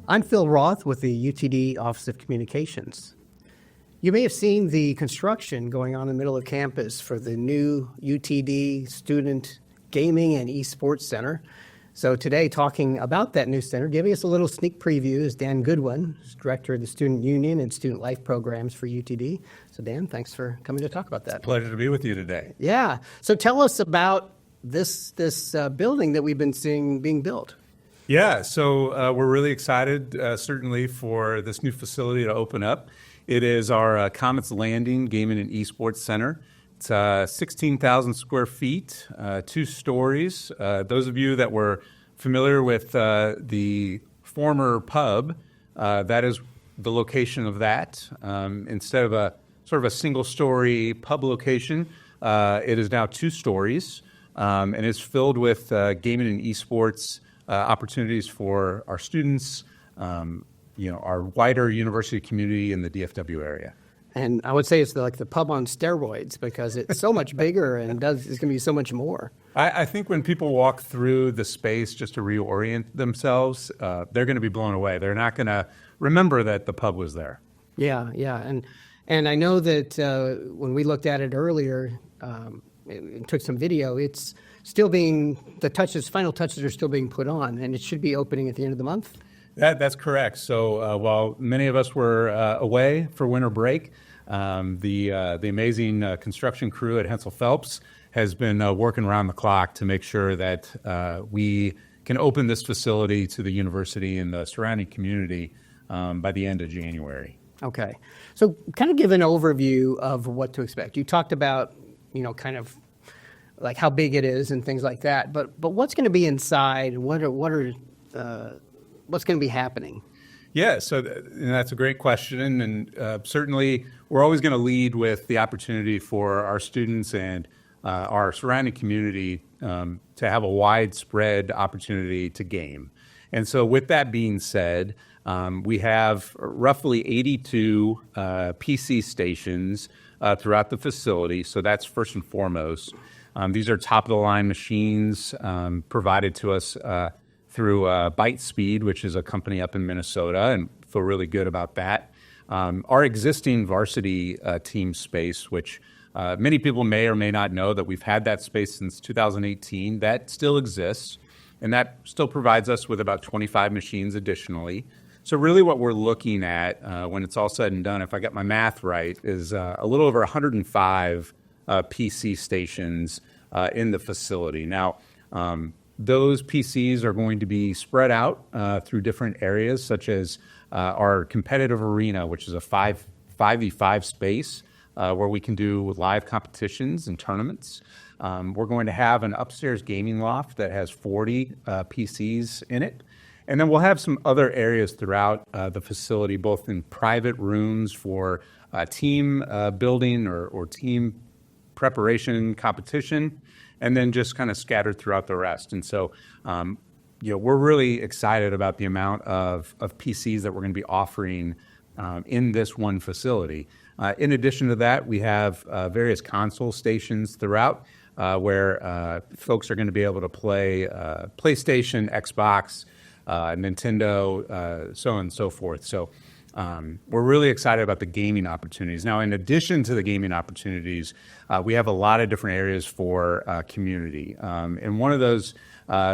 I'm Phil Roth with the UTD Office of Communications. You may have seen the construction going on in the middle of campus for the new UTD Student Gaming and Esports Center. So today, talking about that new center, giving us a little sneak preview is Dan Goodwin, Director of the Student Union and Student Life Programs for UTD. So Dan, thanks for coming to talk about that. Pleasure to be with you today. Yeah. So tell us about this building that we've been seeing being built. Yeah, so we're really excited, certainly, for this new facility to open up. It is our Comets Landing Gaming and Esports Center. It's 16,000 square feet, 2 stories. Those of you that were familiar with the former pub, that is the location of that. Instead of a sort of a single-story pub location, it is now 2 stories, and it's filled with gaming and esports opportunities for our students, our wider university community in the DFW area. And I would say it's like the pub on steroids because it's so much bigger and it's going to be so much more. I think when people walk through the space just to reorient themselves, they're going to be blown away. They're not going to remember that the pub was there. Yeah. And I know that when we looked at it earlier, it took some video, it's still being, final touches are still being put on, and it should be opening at the end of the month. That's correct. So while many of us were away for winter break, the amazing construction crew at Hensel Phelps has been working around the clock to make sure that we can open this facility to the university and the surrounding community by the end of January. Okay. So kind of give an overview of what to expect. You talked about, kind of like how big it is and things like that, but what's going to be inside and what's going to be happening? Yeah, so that's a great question, and certainly we're always going to lead with the opportunity for our students and our surrounding community to have a widespread opportunity to game. And so with that being said, we have roughly 82 PC stations throughout the facility, so that's first and foremost. These are top-of-the-line machines provided to us through Byte Speed, which is a company up in Minnesota, and feel really good about that. Our existing varsity team space, which many people may or may not know that we've had that space since 2018, that still exists, and that still provides us with about 25 machines additionally. So really what we're looking at when it's all said and done, if I got my math right, is a little over 105 PC stations in the facility. Now, those PCs are going to be spread out through different areas, such as our competitive arena, which is a 5v5 space where we can do live competitions and tournaments. We're going to have an upstairs gaming loft that has 40 PCs in it. And then we'll have some other areas throughout the facility, both in private rooms for team building or team preparation, competition, and then just kind of scattered throughout the rest. And so, we're really excited about the amount of PCs that we're going to be offering in this one facility. In addition to that, we have various console stations throughout where folks are going to be able to play PlayStation, Xbox, Nintendo, so on and so forth. So we're really excited about the gaming opportunities. Now, in addition to the gaming opportunities, we have a lot of different areas for community. And one of those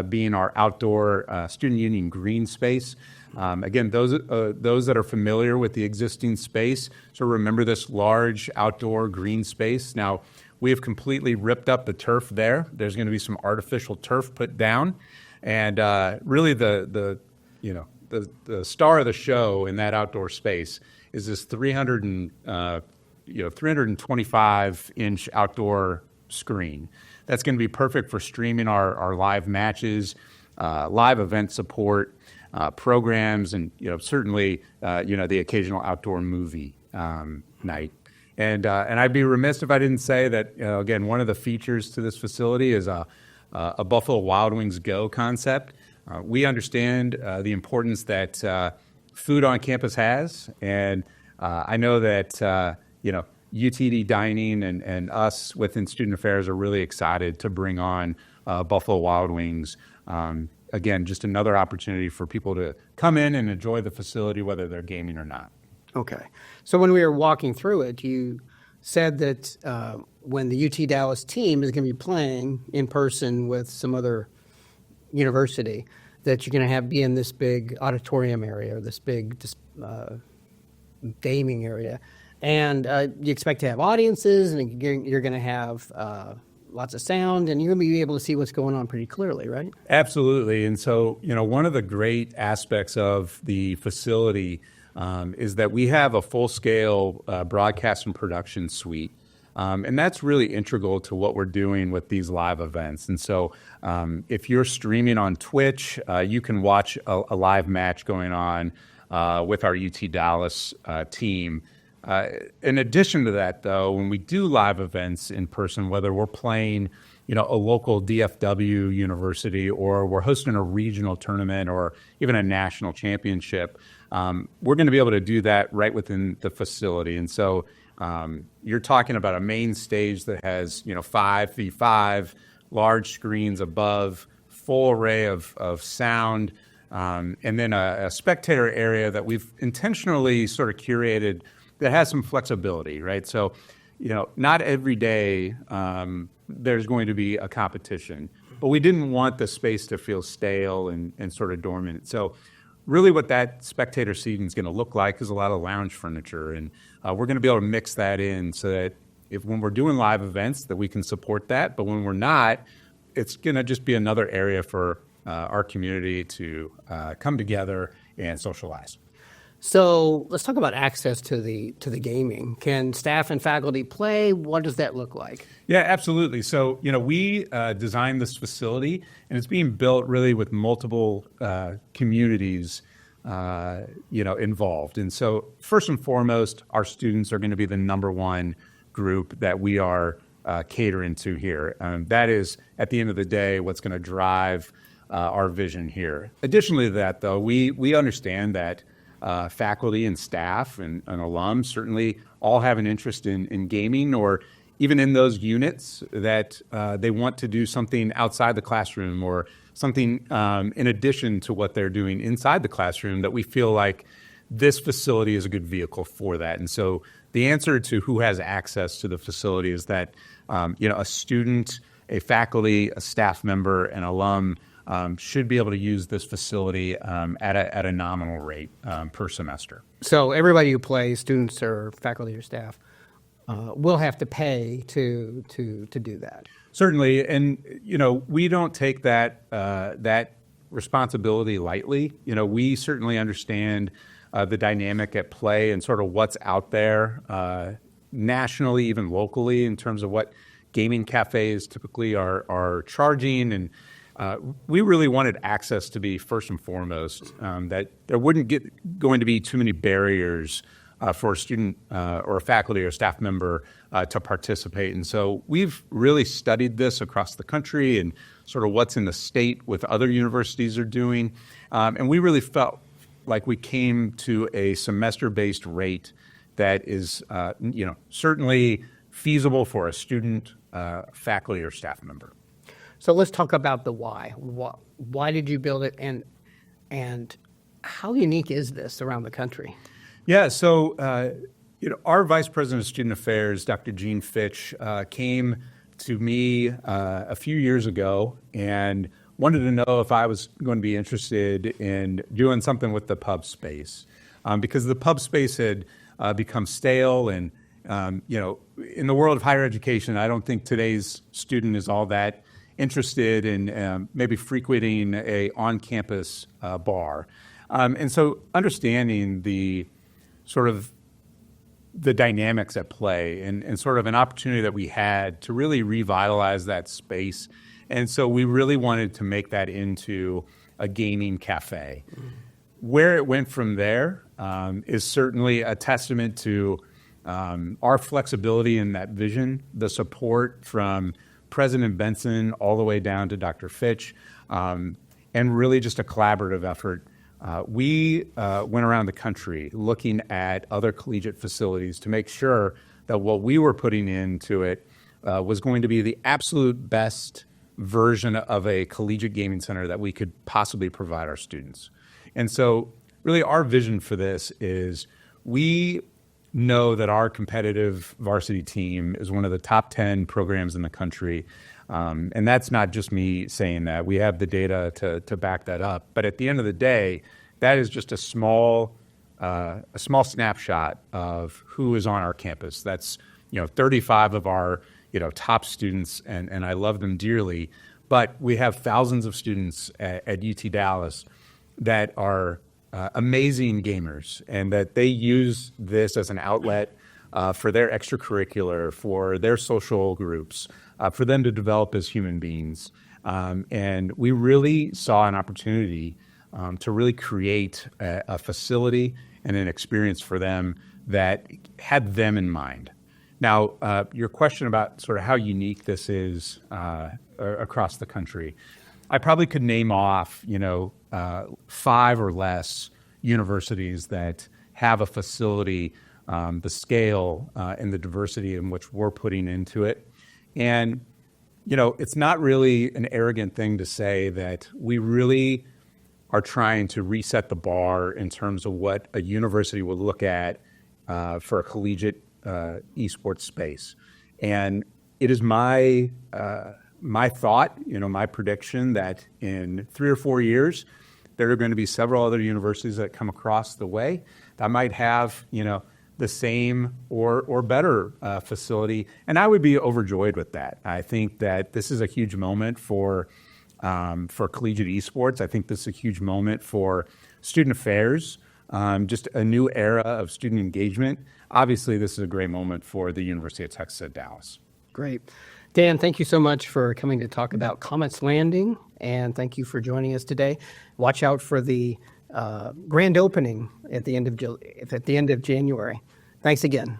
being our outdoor student union green space. Again, those that are familiar with the existing space, so remember this large outdoor green space. Now, we have completely ripped up the turf there. There's going to be some artificial turf put down. And really the the star of the show in that outdoor space is this 325-inch outdoor screen. That's going to be perfect for streaming our live matches, live event support, programs, and certainly the occasional outdoor movie night. And I'd be remiss if I didn't say that again, one of the features to this facility is a Buffalo Wild Wings Go concept. We understand the importance that food on campus has, and I know that UTD Dining and us within Student Affairs are really excited to bring on Buffalo Wild Wings again, just another opportunity for people to come in and enjoy the facility, whether they're gaming or not. Okay. So when we were walking through it, you said that when the UT Dallas team is going to be playing in person with some other university, that you're going to be in this big auditorium area or this big gaming area. And you expect to have audiences, and you're going to have lots of sound, and you're going to be able to see what's going on pretty clearly, right? Absolutely. And so, one of the great aspects of the facility is that we have a full-scale broadcast and production suite. And that's really integral to what we're doing with these live events. And so if you're streaming on Twitch, you can watch a live match going on with our UT Dallas team. In addition to that, though, when we do live events in person, whether we're playing, a local DFW university or we're hosting a regional tournament or even a national championship, we're going to be able to do that right within the facility. And so you're talking about a main stage that has, 5v5, large screens above, full array of sound, and then a spectator area that we've intentionally sort of curated that has some flexibility, right? So, not every day there's going to be a competition, but we didn't want the space to feel stale and sort of dormant. So really what that spectator seating is going to look like is a lot of lounge furniture, and we're going to be able to mix that in so that when we're doing live events that we can support that, but when we're not, it's going to just be another area for our community to come together and socialize. So let's talk about access to the gaming. Can staff and faculty play? What does that look like? Yeah, absolutely. So, we designed this facility, and it's being built really with multiple communities, involved. And so first and foremost, our students are going to be the number one group that we are catering to here. That is, at the end of the day, what's going to drive our vision here. Additionally to that, though, we understand that faculty and staff and alums certainly all have an interest in gaming, or even in those units that they want to do something outside the classroom or something in addition to what they're doing inside the classroom, that we feel like this facility is a good vehicle for that. And so the answer to who has access to the facility is that a student, a faculty, a staff member, an alum should be able to use this facility at a nominal rate per semester. So everybody who plays, students or faculty or staff, will have to pay to do that. Certainly, and we don't take that responsibility lightly. We certainly understand the dynamic at play and sort of what's out there nationally, even locally, in terms of what gaming cafes typically are charging. And we really wanted access to be first and foremost, that there wouldn't going to be too many barriers for a student or a faculty or staff member to participate. And so we've really studied this across the country and sort of what's in the state with other universities are doing. And we really felt like we came to a semester-based rate that is, certainly feasible for a student, faculty, or staff member. So let's talk about the why. Why did you build it, and how unique is this around the country? Yeah, so our Vice President of Student Affairs, Dr. Gene Fitch, came to me a few years ago and wanted to know if I was going to be interested in doing something with the pub space, because the pub space had become stale, and in the world of higher education, I don't think today's student is all that interested in maybe frequenting a on-campus bar. And so understanding the sort of the dynamics at play and sort of an opportunity that we had to really revitalize that space. And so we really wanted to make that into a gaming cafe. Where it went from there is certainly a testament to our flexibility in that vision, the support from President Benson all the way down to Dr. Fitch, and really just a collaborative effort. We went around the country looking at other collegiate facilities to make sure that what we were putting into it was going to be the absolute best version of a collegiate gaming center that we could possibly provide our students. And so really our vision for this is we know that our competitive varsity team is one of the top 10 programs in the country. And that's not just me saying that. We have the data to back that up. But at the end of the day, that is just a small snapshot of who is on our campus. That's 35 of our top students, and I love them dearly. But we have thousands of students at UT Dallas that are amazing gamers, and that they use this as an outlet for their extracurricular, for their social groups, for them to develop as human beings. And we really saw an opportunity to really create a facility and an experience for them that had them in mind. Now, your question about sort of how unique this is across the country, I probably could name off, 5 or less universities that have a facility, the scale and the diversity in which we're putting into it. And, it's not really an arrogant thing to say that we really are trying to reset the bar in terms of what a university would look at for a collegiate esports space. And it is my thought, my prediction that in 3 or 4 years, there are going to be several other universities that come across the way that might have, the same or better facility. And I would be overjoyed with that. I think that this is a huge moment for collegiate esports. I think this is a huge moment for student affairs, just a new era of student engagement. Obviously, this is a great moment for the University of Texas at Dallas. Great. Dan, thank you so much for coming to talk about Comets Landing, and thank you for joining us today. Watch out for the grand opening at the end of January. Thanks again.